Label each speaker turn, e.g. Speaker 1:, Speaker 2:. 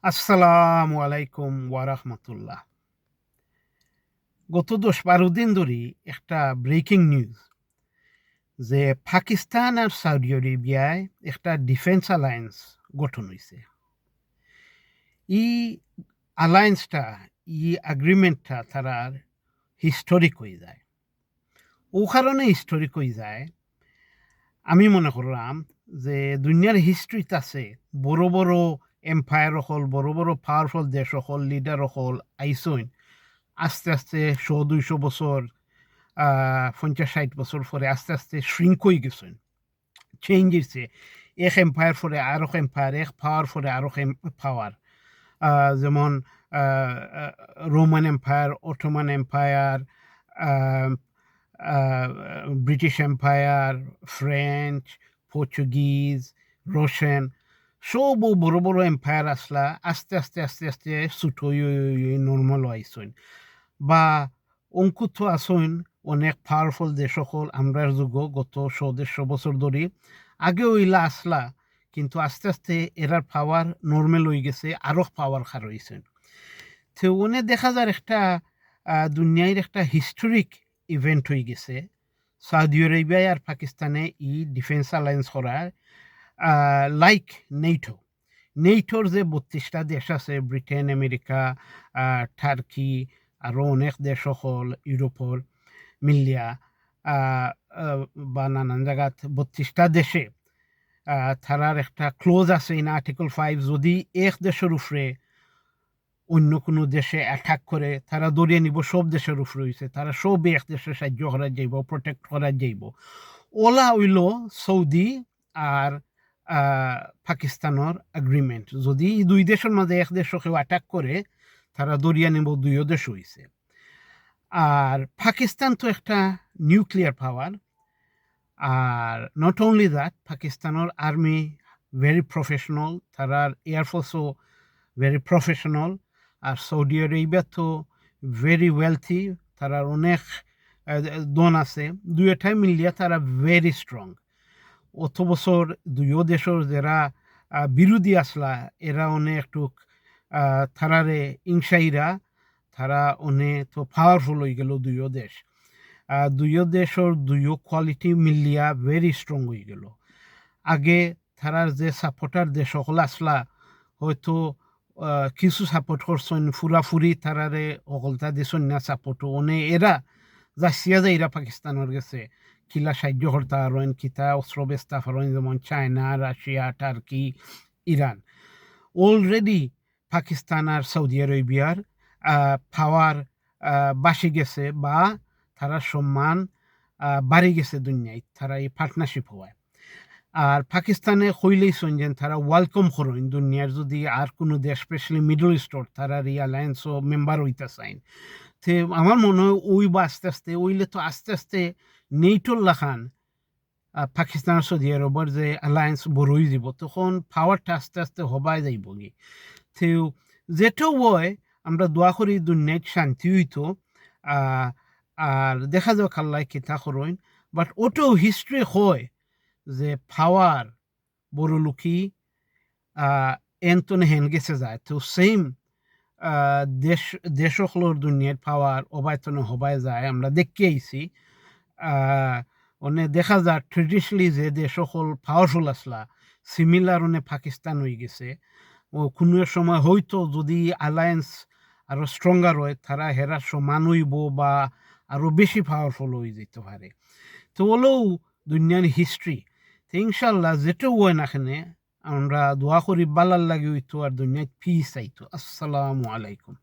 Speaker 1: আসসালামু আলাইকুম ওয়া রাহমাতুল্লাহ। গত ১০-১২ দিন ধরেই একটা ব্রেকিং নিউজ যে পাকিস্তান আর সৌদি আরবিয়ায় একটা ডিফেন্স অ্যালায়েন্স গঠন হইছে। ই অ্যালায়েন্সটা, এগ্রিমেন্টটা তারার হিস্টোরিক হয়ে যায়। ও কারণে হিস্টোরিক হয়ে যায়, আমি মনে করলাম যে দুনিয়ার হিস্ট্রিতে আছে বড়, বড় এম্পায়ার হল, বড়, বড় পাওয়ারফুল দেশ হল, লিডার হল আইসইন আস্তে, আস্তে ১০০-২০০ বছর ৫০-৬০ বছর পরে আস্তে, আস্তে শ্রিঙ্ক হয়ে গেছেন। চেঞ্জ হইছে। এক এম্পায়ার পরে আরেক এম্পায়ার, এক পাওয়ার পরে আরেক পাওয়ার। যেমন আ আ রোমান এম্পায়ার, অটোমান এম্পায়ার, আ আ British empire, French, Portuguese, Russian সবও বড়, বড় এম্পায়ার আসলা। আস্তে, আস্তে, আস্তে, আস্তে ছোট হয়ে নরমাল আইসইন। বা অঙ্কুত আসইন অনেক পাওয়ারফুল দেশ সকল আমরার যুগও গত ১০০-১৫০ বছর ধরে। আগেও ইলা আসলা কিন্তু আস্তে, আস্তে এরার পাওয়ার নরমাল হয়ে গেছে, আরো পাওয়ার খার হইছেন। তো ওনে দেখা যার একটা দুনিয়ার একটা হিস্টোরিক ইভেন্ট হয়ে গেছে। সৌদি আরবিয়া আর পাকিস্তানে ডিফেন্স অ্যালায়েন্স করার লাইক নেটো। নেটোর যে ৩২ টা দেশ আছে ব্রিটেন, আমেরিকা, টার্কি আরো অনেক দেশ সকল ইউরোপর মিলিয়া আ আ বা নানান জায়গাত ৩২ টা দেশে তারার একটা ক্লোজ আছে ইন আর্টিকেল ৫ যদি এক দেশের উপরে অন্য কোনো দেশে অ্যাটাক করে তারা ধরিয়ে নিব সব দেশের উপরে হইছে। তারা সবই এক দেশে সাহায্য করা যাইব, প্রটেক্ট করা যাইব। ওলা হইল সৌদি আর আ পাকিস্তানের এগ্রিমেন্ট। যদি এই ২ দেশের মাঝে এক দেশে কেউ অ্যাটাক করে তারা ধরিয়া নিব ২ ও দেশ হইছে। আর পাকিস্তান তো একটা nuclear power. Are not only that পাকিস্তানের আর্মি ভেরি প্রফেশনাল, তারার এয়ারফোর্সও ভেরি প্রফেশনাল। আর সৌদি আরবিয়া তো ভেরি ওয়েলথি, তারার অনেক দন আছে। দুইটাই মিলিয়া তারা ভেরি স্ট্রং। অত বছর দুইও দেশের যারা বিরোধী আসলা এরা অনেক একটু তারারে ইংসাইরা তারা অনেক তো পাওয়ারফুল হয়ে গেল দুইও দেশ। দুইও দেশের দুইও কোয়ালিটি মিলিয়া ভেরি স্ট্রং হয়ে গেল। আগে তারার যে সাপোর্টার দেশ সকল আসলা হয়তো কিছু সাপোর্ট করছেন, ফুরাফুরি তারারে অকলতা দিছেন না সাপোর্ট অনে এরা যাইয়া যাইরা পাকিস্তানের গেছে কিলা সাহায্য করতে পারেন, কিতা অস্ত্র বেচতে পারেন, যেমন China, Russia, Turkey, Iran. Already Pakistan আর সৌদি আরবিয়ার পাওয়ার বাসি গেছে বা তারা সম্মান বাড়ি গেছে দুনিয়ায় তারা এই পার্টনারশিপ হওয়ায়। আর পাকিস্তানে কইলেইছেন যে তারা ওয়েলকাম করেন দুনিয়ার যদি আর কোনো দেশ স্পেশালি মিডল ইস্টর তারা এই অ্যালায়েন্সও মেম্বার হইতে চাইন। তে আমার মনে হয় ওই বা আস্তে, আস্তে ওইলে তো আস্তে, আস্তে নেটোর লাখান পাকিস্তান আর সৌদি আরবের যে অ্যালায়েন্স বড় হয়ে যাব তখন পাওয়ারটা আস্তে, আস্তে হবাই যাইব গি। তো যেটাও হয় আমরা দোয়া করি দুনিয়ায় শান্তি হইতো। আ আর দেখা যাক আল্লাহ কিতা করেন। বাট ওটাও হিস্ট্রি হয় যে পাওয়ার বড় লোকই এন্তনে হেন গেছে যায়। তো সেইম আ দেশ দেশসকলের দুনিয়ার পাওয়ার অবায়তনে হবাই যায়। আমরা দেখি আইছি। আ অনে দেখা যায় ট্র্যাডিশনালি যে দেশ সকল পাওয়ারফুল আসলা সিমিলার অনে পাকিস্তান হয়ে গেছে। ও কোনো এক সময় হয়তো যদি অ্যালায়েন্স আরো স্ট্রঙ্গার হয় তারা হেরা সমান হইব বা আরো বেশি পাওয়ারফুল হয়ে যেতে পারে। তো হলেও দুনিয়ার হিস্ট্রি। তো ইনশাআল্লাহ যেটাও হয় না কেনে আমরা দোয়া করি বালার লাগে হইতো আর দুনিয়ায় পিস আইতো। আসসালামু আলাইকুম।